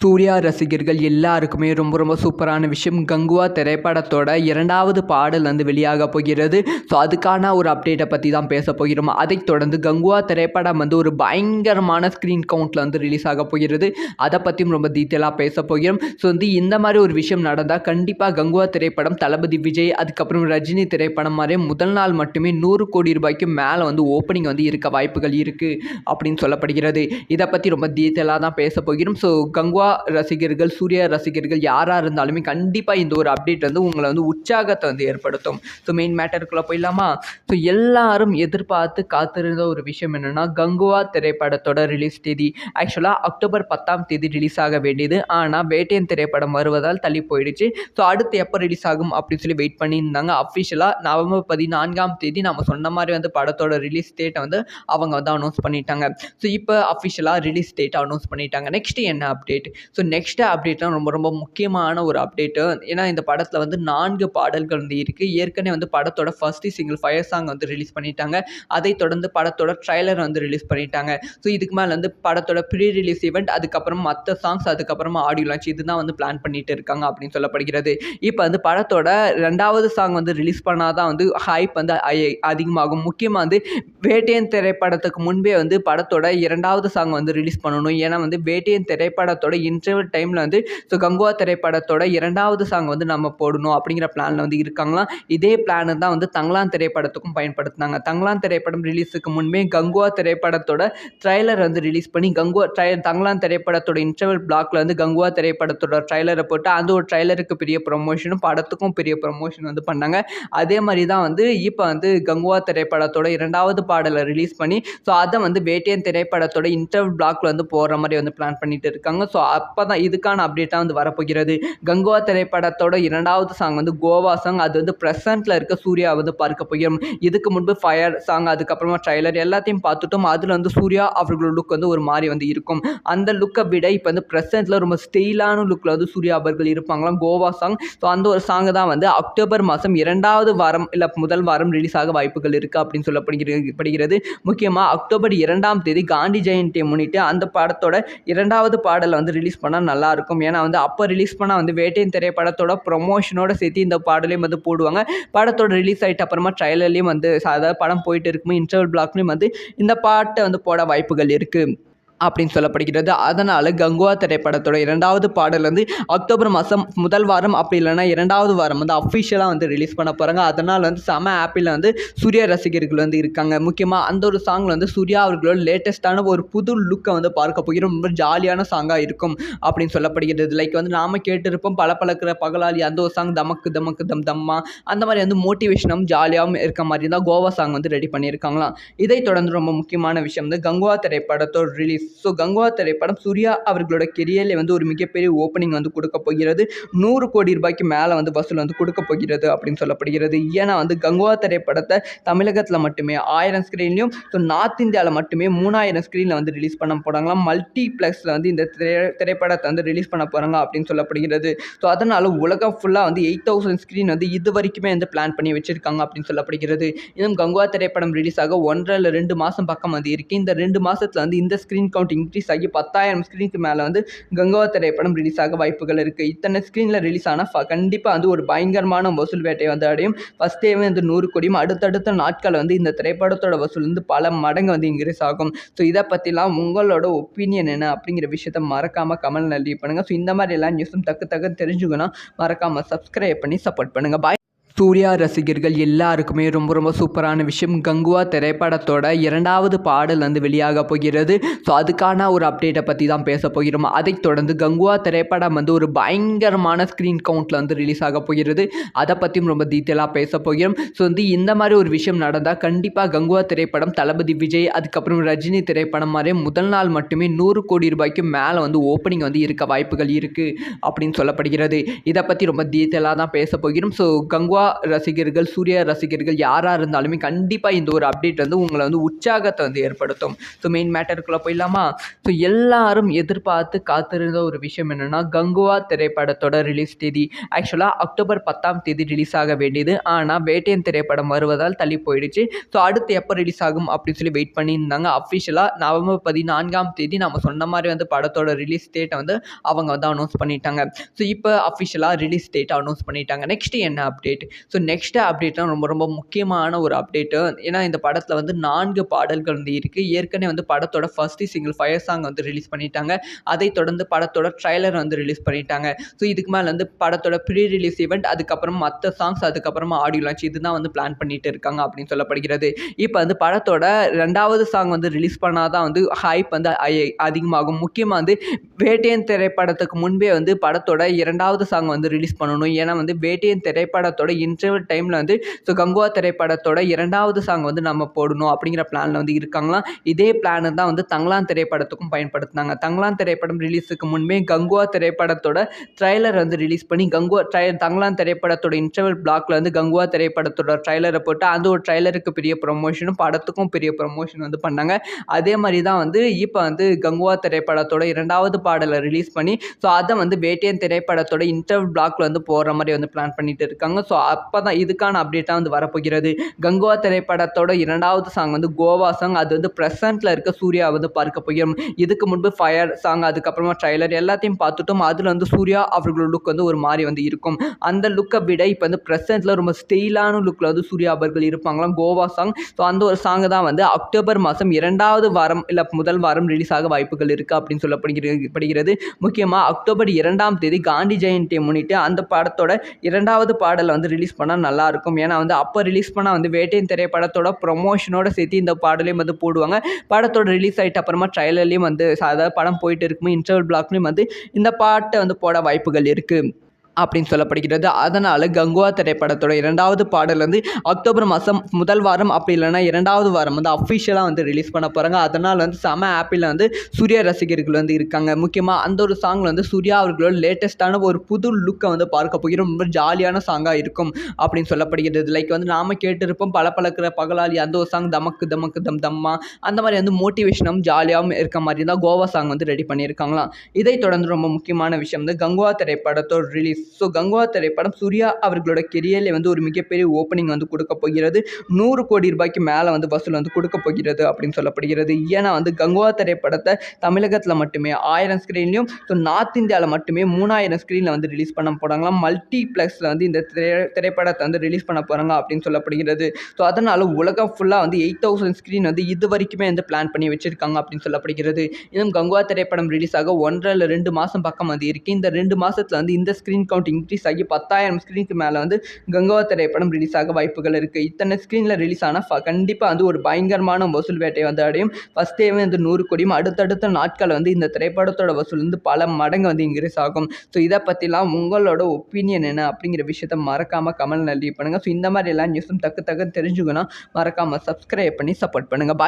சூர்யா ரசிகர்கள் எல்லாருக்குமே ரொம்ப ரொம்ப சூப்பரான விஷயம். கங்குவா திரைப்படத்தோட 2வது பாடல் வந்து வெளியாக போகிறது. ஸோ அதுக்கான ஒரு அப்டேட்டை பற்றி தான் பேச போகிறோம். அதைத் தொடர்ந்து கங்குவா திரைப்படம் வந்து ஒரு பயங்கரமான ஸ்க்ரீன் கவுண்ட்டில் வந்து ரிலீஸ் ஆக போகிறது. அதை பற்றியும் ரொம்ப டீட்டெயிலாக பேச போகிறோம். ஸோ வந்து இந்த மாதிரி ஒரு விஷயம் நடந்தால் கண்டிப்பாக கங்குவா திரைப்படம் தளபதி விஜய் அதுக்கப்புறம் ரஜினி திரைப்படம் மாதிரி முதல் நாள் மட்டுமே 100 கோடி ரூபாய்க்கு மேலே வந்து ஓப்பனிங் வந்து இருக்க வாய்ப்புகள் இருக்குது அப்படின்னு சொல்லப்படுகிறது. இதை பற்றி ரொம்ப டீட்டெயிலாக தான் பேச போகிறோம். ஸோ கங்குவா ரசிகர்கள், சூர்யா ரசிகர்கள் யாராக இருந்தாலுமே கண்டிப்பாக இந்த ஒரு அப்டேட் வந்து உங்களை வந்து உற்சாகத்தை வந்து ஏற்படுத்தும். ஸோ மெயின் மேட்டருக்குள்ளே போயிடலாமா? ஸோ எல்லாரும் எதிர்பார்த்து காத்திருந்த ஒரு விஷயம் என்னென்னா, கங்குவா திரைப்படத்தோட ரிலீஸ் தேதி ஆக்சுவலாக அக்டோபர் 10ஆம் தேதி ரிலீஸ் ஆக வேண்டியது. ஆனால் வேட்டையன் திரைப்படம் வருவதால் தள்ளி போயிடுச்சு. ஸோ அடுத்து எப்போ ரிலீஸ் ஆகும் அப்படின்னு சொல்லி வெயிட் பண்ணியிருந்தாங்க. அஃபிஷியலாக நவம்பர் 14ஆம் தேதி நம்ம சொன்ன மாதிரி வந்து படத்தோட ரிலீஸ் டேட்டை வந்து அவங்க வந்து அனௌன்ஸ் பண்ணிட்டாங்க. ஸோ இப்போ அஃபிஷியலாக ரிலீஸ் டேட்டை அனௌன்ஸ் பண்ணிட்டாங்க. நெக்ஸ்ட் என்ன அப்டேட்? ஸோ நெக்ஸ்ட் அப்டேட்லாம் ரொம்ப ரொம்ப முக்கியமான ஒரு அப்டேட்டு. ஏன்னா இந்த படத்தில் வந்து 4 பாடல்கள் வந்து இருக்குது. ஏற்கனவே வந்து படத்தோட ஃபர்ஸ்ட் சிங்கிள் ஃபயர் சாங் வந்து ரிலீஸ் பண்ணிட்டாங்க. அதை தொடர்ந்து படத்தோட ட்ரைலர் வந்து ரிலீஸ் பண்ணிட்டாங்க. ஸோ இதுக்கு மேலே வந்து படத்தோட ப்ரீ ரிலீஸ் ஈவெண்ட், அதுக்கப்புறம் மற்ற சாங்ஸ், அதுக்கப்புறமா ஆடியோ லான்ச் இதுதான் வந்து பிளான் பண்ணிட்டு இருக்காங்க அப்படின்னு சொல்லப்படுகிறது. இப்போ வந்து படத்தோட 2வது சாங் வந்து ரிலீஸ் பண்ணாதான் வந்து ஹைப் வந்து அதிகமாகும். முக்கியமாக வந்து வேட்டையன் திரைப்படத்துக்கு முன்பே வந்து படத்தோட 2வது சாங் வந்து ரிலீஸ் பண்ணணும். ஏன்னா வந்து வேட்டையன் திரைப்படத்தோட இன்டர்வல் டைமில் வந்து ஸோ கங்குவா திரைப்படத்தோட 2வது சாங் வந்து நம்ம போடணும் அப்படிங்கிற பிளானில் வந்து இருக்காங்களாம். இதே பிளான் தான் வந்து தங்கலான் திரைப்படத்துக்கும் பயன்படுத்தினாங்க. தங்கலான் திரைப்படம் ரிலீஸுக்கு முன்பே கங்குவா திரைப்படத்தோட ட்ரைலர் வந்து ரிலீஸ் பண்ணி தங்கலான் திரைப்படத்தோட இன்டர்வல் பிளாக்ல வந்து கங்குவா திரைப்படத்தோட ட்ரைலரை போட்டு அந்த ஒரு ட்ரைலருக்கு பெரிய ப்ரொமோஷனும் படத்துக்கும் பெரிய ப்ரொமோஷன் வந்து பண்ணாங்க. அதே மாதிரி தான் வந்து இப்போ வந்து கங்குவா திரைப்படத்தோட 2வது பாடலை ரிலீஸ் பண்ணி ஸோ அதை வந்து வேட்டையன் திரைப்படத்தோட இன்டர்வல் பிளாக்ல வந்து போகிற மாதிரி வந்து பிளான் பண்ணிட்டு இருக்காங்க. ஸோ அப்போ தான் இதுக்கான அப்டேட்டாக வந்து வரப்போகிறது. கங்குவா திரைப்படத்தோட 2வது சாங் வந்து கோவா சாங். அது வந்து ப்ரெசென்ட்டில் இருக்க சூர்யா வந்து பார்க்க போகிறோம். இதுக்கு முன்பு ஃபயர் சாங் அதுக்கப்புறமா ட்ரைலர் எல்லாத்தையும் பார்த்துட்டோம். அதில் வந்து சூர்யா அவர்களோட லுக் வந்து ஒரு மாதிரி வந்து இருக்கும். அந்த லுக்கை விட இப்போ வந்து ப்ரெசென்ட்டில் ரொம்ப ஸ்டைலான லுக்கில் வந்து சூர்யா அவர்கள் இருப்பாங்களாம். கோவா சாங். ஸோ அந்த ஒரு சாங் தான் வந்து அக்டோபர் மாதம் 2வது வாரம் இல்லை முதல் வாரம் ரிலீஸ் ஆக வாய்ப்புகள் இருக்குது அப்படின்னு சொல்லப்படுகிறது. முக்கியமாக அக்டோபர் 2ஆம் தேதி காந்தி ஜெயந்தியை முன்னிட்டு அந்த படத்தோட 2வது பாடலை வந்து ரிலீஸ் பண்ணால் நல்லாயிருக்கும். ஏன்னா வந்து அப்போ ரிலீஸ் பண்ணால் வந்து வேட்டையன் திரைப்படத்தோட ப்ரொமோஷனோட சேர்த்து இந்த பாடலையும் வந்து போடுவாங்க. படத்தோட ரிலீஸ் ஆகிட்ட அப்புறமா ட்ரைலர்லேயும் வந்து அதாவது படம் போயிட்டு இருக்கும்போது இன்டர்வல் பிளாக்லேயும் வந்து இந்த பாட்டை வந்து போட வாய்ப்புகள் இருக்குது அப்படின்னு சொல்லப்படுகிறது. அதனால் கங்குவா திரைப்படத்தோட 2வது பாடல் வந்து அக்டோபர் மாதம் முதல் வாரம் அப்படி இல்லைனா 2வது வாரம் வந்து அஃபிஷியலாக வந்து ரிலீஸ் பண்ண போகிறாங்க. அதனால் வந்து செம ஆப்பில் வந்து சூர்யா ரசிகர்கள் வந்து இருக்காங்க. முக்கியமாக அந்த ஒரு சாங்கில் வந்து சூர்யா அவர்களோட லேட்டஸ்ட்டான ஒரு புது லுக்கை வந்து பார்க்க போகிறோம். ரொம்ப ஜாலியான சாங்காக இருக்கும் அப்படின்னு சொல்லப்படுகிறது. லைக் வந்து நாம் கேட்டிருப்போம் பளபளக்கிற பகலாளி அந்த ஒரு சாங் தமக்கு தமக்கு தம் தம்மா அந்த மாதிரி வந்து மோட்டிவேஷனும் ஜாலியாகவும் இருக்க மாதிரி தான் கோவா சாங் வந்து ரெடி பண்ணியிருக்காங்களாம். இதை தொடர்ந்து ரொம்ப முக்கியமான விஷயம் வந்து கங்குவா திரைப்படத்தோட ரிலீஸ். ஸோ கங்குவா திரைப்படம் சூர்யா அவர்களோட கெரியரில் வந்து ஒரு மிகப்பெரிய ஓப்பனிங் வந்து கொடுக்க போகிறது. 100 கோடி ரூபாய்க்கு மேலே வந்து வசூல் வந்து கொடுக்க போகிறது அப்படின்னு சொல்லப்படுகிறது. ஏன்னா வந்து கங்குவா திரைப்படத்தை தமிழகத்தில் மட்டுமே 1000 ஸ்க்ரீன்லையும் ஸோ நார்த் இந்தியாவில் மட்டுமே 3000 ஸ்க்ரீனில் வந்து ரிலீஸ் பண்ண போகிறாங்களாம். மல்டிப்ளெக்ஸில் வந்து இந்த திரைப்படத்தை வந்து ரிலீஸ் பண்ண போகிறாங்க அப்படின்னு சொல்லப்படுகிறது. ஸோ அதனால் உலகம் ஃபுல்லாக வந்து 8000 ஸ்க்ரீன் வந்து இது வரைக்குமே வந்து பிளான் பண்ணி வச்சுருக்காங்க அப்படின்னு சொல்லப்படுகிறது. இன்னும் கங்குவா திரைப்படம் ரிலீஸ் ஆக 1.5 இல்லை 2 மாதம் பக்கம் வந்து இருக்குது. இந்த 2 மாதத்தில் வந்து இந்த ஸ்க்ரீன் கவுண்ட் இன்க்ரீஸ் ஆகி 10,000 ஸ்க்ரீனுக்கு மேலே வந்து கங்குவா திரைப்படம் ரிலீஸ் ஆக வாய்ப்புகள் இருக்குது. இத்தனை ஸ்க்ரீனில் ரிலீஸ் ஆனால் கண்டிப்பாக வந்து ஒரு பயங்கரமான வசூல் வேட்டை வந்து அடையும். ஃபஸ்ட் டேவே வந்து 100 கோடியும் அடுத்தடுத்த நாட்கள் வந்து இந்த திரைப்படத்தோட வசூல் வந்து பல மடங்கு வந்து இன்க்ரீஸ் ஆகும். ஸோ இதை பற்றிலாம் உங்களோட ஒப்பீனியன் என்ன அப்படிங்கிற விஷயத்தை மறக்காமல் கமெண்ட்ல லீவ் பண்ணுங்கள். ஸோ இந்த மாதிரி எல்லா நியூஸும் டக்கு தெரிஞ்சுக்கணும் மறக்காமல் சப்ஸ்கிரைப் பண்ணி சப்போர்ட் பண்ணுங்கள். பாய். சூர்யா ரசிகர்கள் எல்லாருக்குமே ரொம்ப ரொம்ப சூப்பரான விஷயம். கங்குவா திரைப்படத்தோட 2வது பாடல் வந்து வெளியாக போகிறது. ஸோ அதுக்கான ஒரு அப்டேட்டை பற்றி தான் பேச போகிறோம். அதைத் தொடர்ந்து கங்குவா திரைப்படம் வந்து ஒரு பயங்கரமான ஸ்க்ரீன் கவுண்ட்டில் வந்து ரிலீஸ் ஆக போகிறது. அதை பற்றியும் ரொம்ப டீட்டெயிலாக பேச போகிறோம். ஸோ வந்து இந்த மாதிரி ஒரு விஷயம் நடந்தால் கண்டிப்பாக கங்குவா திரைப்படம் தளபதி விஜய் அதுக்கப்புறம் ரஜினி திரைப்படம் மாதிரி முதல் நாள் மட்டுமே 100 கோடி ரூபாய்க்கு மேலே வந்து ஓப்பனிங் வந்து இருக்க வாய்ப்புகள் இருக்குது அப்படின்னு சொல்லப்படுகிறது. இதை பற்றி ரொம்ப டீட்டெயிலாக தான் பேச போகிறோம். ஸோ கங்குவா ரசிகர்கள், சூர்யா ரசிகர்கள் யாராக இருந்தாலுமே கண்டிப்பாக இந்த ஒரு அப்டேட் வந்து உங்களை வந்து உற்சாகத்தை வந்து ஏற்படுத்தும். ஸோ மெயின் மேட்டருக்குள்ளே போயிடலாமா? ஸோ எல்லாரும் எதிர்பார்த்து காத்திருந்த ஒரு விஷயம் என்னென்னா, கங்குவா திரைப்படத்தோட ரிலீஸ் தேதி ஆக்சுவலாக அக்டோபர் 10ஆம் தேதி ரிலீஸ் ஆக வேண்டியது. ஆனால் வேட்டையன் திரைப்படம் வருவதால் தள்ளி போயிடுச்சு. ஸோ அடுத்து எப்போ ரிலீஸ் ஆகும் அப்படின்னு சொல்லி வெயிட் பண்ணியிருந்தாங்க. அஃபிஷியலாக நவம்பர் 14ஆம் தேதி நம்ம சொன்ன மாதிரி வந்து படத்தோட ரிலீஸ் டேட்டை வந்து அவங்க வந்து அனௌன்ஸ் பண்ணிட்டாங்க. ஸோ இப்போ அஃபிஷியலாக ரிலீஸ் டேட்டை அனௌன்ஸ் பண்ணிட்டாங்க. நெக்ஸ்ட்டு என்ன அப்டேட்? ஸோ நெக்ஸ்ட்டு அப்டேட்லாம் ரொம்ப ரொம்ப முக்கியமான ஒரு அப்டேட்டு. ஏன்னா இந்த படத்தில் வந்து 4 பாடல்கள் வந்து இருக்குது. ஏற்கனவே வந்து படத்தோட ஃபர்ஸ்ட்டு சிங்கிள் ஃபயர் சாங் வந்து ரிலீஸ் பண்ணிட்டாங்க. அதை தொடர்ந்து படத்தோட ட்ரைலர் வந்து ரிலீஸ் பண்ணிட்டாங்க. ஸோ இதுக்கு மேலே வந்து படத்தோட ப்ரீ ரிலீஸ் ஈவெண்ட், அதுக்கப்புறம் மற்ற சாங்ஸ், அதுக்கப்புறமா ஆடியோ லான்ச் இதுதான் வந்து பிளான் பண்ணிட்டு இருக்காங்க அப்படின்னு சொல்லப்படுகிறது. இப்போ வந்து படத்தோட 2வது சாங் வந்து ரிலீஸ் பண்ணாதான் வந்து ஹைப் வந்து அதிகமாகும். முக்கியமாக வந்து வேட்டையன் திரைப்படத்துக்கு முன்பே வந்து படத்தோட 2வது சாங் வந்து ரிலீஸ் பண்ணணும். ஏன்னா வந்து வேட்டையன் திரைப்படத்தோட இன்டர்வல் டைமில் வந்து ஸோ கங்குவா திரைப்படத்தோட 2வது சாங் வந்து நம்ம போடணும் அப்படிங்கிற பிளானில் வந்து இருக்காங்களாம். இதே பிளான் தான் வந்து தங்கலான் திரைப்படத்துக்கும் பயன்படுத்தினாங்க. தங்கலான் திரைப்படம் ரிலீஸுக்கு முன்பே கங்குவா திரைப்படத்தோட ட்ரைலர் வந்து ரிலீஸ் பண்ணி தங்கலான் திரைப்படத்தோட இன்டர்வல் பிளாக்ல வந்து கங்குவா திரைப்படத்தோட ட்ரைலரை போட்டு அந்த ஒரு ட்ரைலருக்கு பெரிய ப்ரொமோஷனும் படத்துக்கும் பெரிய ப்ரொமோஷன் வந்து பண்ணாங்க. அதே மாதிரி தான் வந்து இப்போ வந்து கங்குவா திரைப்படத்தோட 2வது பாடலை ரிலீஸ் பண்ணி ஸோ அதை வந்து வேட்டையன் திரைப்படத்தோட இன்டர்வல் பிளாக்ல வந்து போகிற மாதிரி வந்து பிளான் பண்ணிட்டு இருக்காங்க. ஸோ அப்போ தான் இதுக்கான அப்டேட்டாக வந்து வரப்போகிறது. கங்குவா திரைப்படத்தோட 2வது சாங் வந்து கோவா சாங். அது வந்து ப்ரெசென்ட்டில் இருக்க சூர்யா வந்து பார்க்க போகிறோம். இதுக்கு முன்பு ஃபயர் சாங், அதுக்கப்புறமா ட்ரைலர் எல்லாத்தையும் பார்த்துட்டோம். அதில் வந்து சூர்யா அவர்களோட லுக் வந்து ஒரு மாதிரி வந்து இருக்கும். அந்த லுக்கை விட இப்போ வந்து ப்ரெசென்ட்டில் ரொம்ப ஸ்டைலான லுக்கில் வந்து சூர்யா அவர்கள் இருப்பாங்களாம். கோவா சாங். ஸோ அந்த ஒரு சாங்கு தான் வந்து அக்டோபர் மாதம் 2வது வாரம் இல்லை முதல் வாரம் ரிலீஸ் ஆக வாய்ப்புகள் இருக்குது அப்படின்னு சொல்லப்படுகிறது. முக்கியமாக அக்டோபர் 2ஆம் தேதி காந்தி ஜெயந்தியை முன்னிட்டு அந்த படத்தோட 2வது பாடலை வந்து ரிலீஸ் பண்ணால் நல்லாயிருக்கும். ஏன்னா வந்து அப்போ ரிலீஸ் பண்ணால் வந்து வேட்டையன் திரைப்படத்தோட ப்ரொமோஷனோட சேர்த்து இந்த பாடலையும் வந்து போடுவாங்க. படத்தோட ரிலீஸ் ஆகிட்ட அப்புறமா ட்ரைலர்லேயும் வந்து அதாவது படம் போயிட்டு இருக்கும்போது இன்டர்வல் பிளாக்லையும் வந்து இந்த பாட்டை வந்து போட வாய்ப்புகள் இருக்குது அப்படின்னு சொல்லப்படுகிறது. அதனால் கங்குவா திரைப்படத்தோட 2வது பாடல் வந்து அக்டோபர் மாதம் முதல் வாரம் அப்படி இல்லைனா 2வது வாரம் வந்து அஃபிஷியலாக வந்து ரிலீஸ் பண்ண போகிறாங்க. அதனால் வந்து செம ஆப்பில் வந்து சூர்யா ரசிகர்கள் வந்து இருக்காங்க. முக்கியமாக அந்த ஒரு சாங்கில் வந்து சூர்யா அவர்களோட லேட்டஸ்ட்டான ஒரு புது லுக்கை வந்து பார்க்க போகிறோம். ரொம்ப ஜாலியான சாங்காக இருக்கும் அப்படின்னு சொல்லப்படுகிறது. லைக் வந்து நாம் கேட்டிருப்போம் பளபளக்கிற பகலாளி அந்த ஒரு சாங், தமக்கு தமக்கு தம் தம்மா, அந்த மாதிரி வந்து மோட்டிவேஷனும் ஜாலியாகவும் இருக்க மாதிரி தான் கோவா சாங் வந்து ரெடி பண்ணியிருக்காங்களாம். இதை தொடர்ந்து ரொம்ப முக்கியமான விஷயம் வந்து கங்குவா திரைப்படத்தோட ரிலீஸ். ஸோ கங்குவா திரைப்படம் சூர்யா அவர்களோட கெரியரில் வந்து ஒரு மிகப்பெரிய ஓப்பனிங் வந்து கொடுக்க போகிறது. 100 கோடி ரூபாய்க்கு மேலே வந்து வசூல் வந்து கொடுக்க போகிறது அப்படின்னு சொல்லப்படுகிறது. ஏன்னா வந்து கங்குவா திரைப்படத்தை தமிழகத்தில் மட்டுமே 1000 ஸ்க்ரீன்லையும், ஸோ நார்த் இந்தியாவில் மட்டுமே 3000 ஸ்க்ரீனில் வந்து ரிலீஸ் பண்ண போகிறாங்களாம். மல்டிப்ளெக்ஸில் வந்து இந்த திரைப்படத்தை வந்து ரிலீஸ் பண்ண போகிறாங்க அப்படின்னு சொல்லப்படுகிறது. ஸோ அதனால் உலகம் ஃபுல்லாக வந்து 8000 ஸ்க்ரீன் வந்து இது வரைக்குமே வந்து பிளான் பண்ணி வச்சுருக்காங்க அப்படின்னு சொல்லப்படுகிறது. இன்னும் கங்குவா திரைப்படம் ரிலீஸ் ஆக 1.5 இல்லை 2 மாதம் பக்கம் வந்து இருக்குது. இந்த 2 மாதத்தில் வந்து இந்த ஸ்க்ரீன் கவுண்ட் இன்க்ரீஸ் ஆகி 10,000 ஸ்க்ரீனுக்கு மேலே வந்து கங்குவா திரைப்படம் ரிலீஸ் ஆக வாய்ப்புகள் இருக்குது. இத்தனை ஸ்க்ரீனில் ரிலீஸ் ஆனால் கண்டிப்பாக வந்து ஒரு பயங்கரமான வசூல் வேட்டை வந்து அடையும். ஃபஸ்ட் டேவே வந்து 100 கோடியும், அடுத்தடுத்த நாட்கள் வந்து இந்த திரைப்படத்தோட வசூல் வந்து பல மடங்கு வந்து இன்க்ரீஸ் ஆகும். ஸோ இதை பற்றிலாம் உங்களோட ஒப்பீனியன் என்ன அப்படிங்கிற விஷயத்தை மறக்காமல் கமெண்ட்ல லீவ் பண்ணுங்கள். ஸோ இந்த மாதிரி எல்லா நியூஸும் டக்கு தெரிஞ்சுக்கணும். மறக்காமல் சப்ஸ்கிரைப் பண்ணி சப்போர்ட் பண்ணுங்கள். பாய்.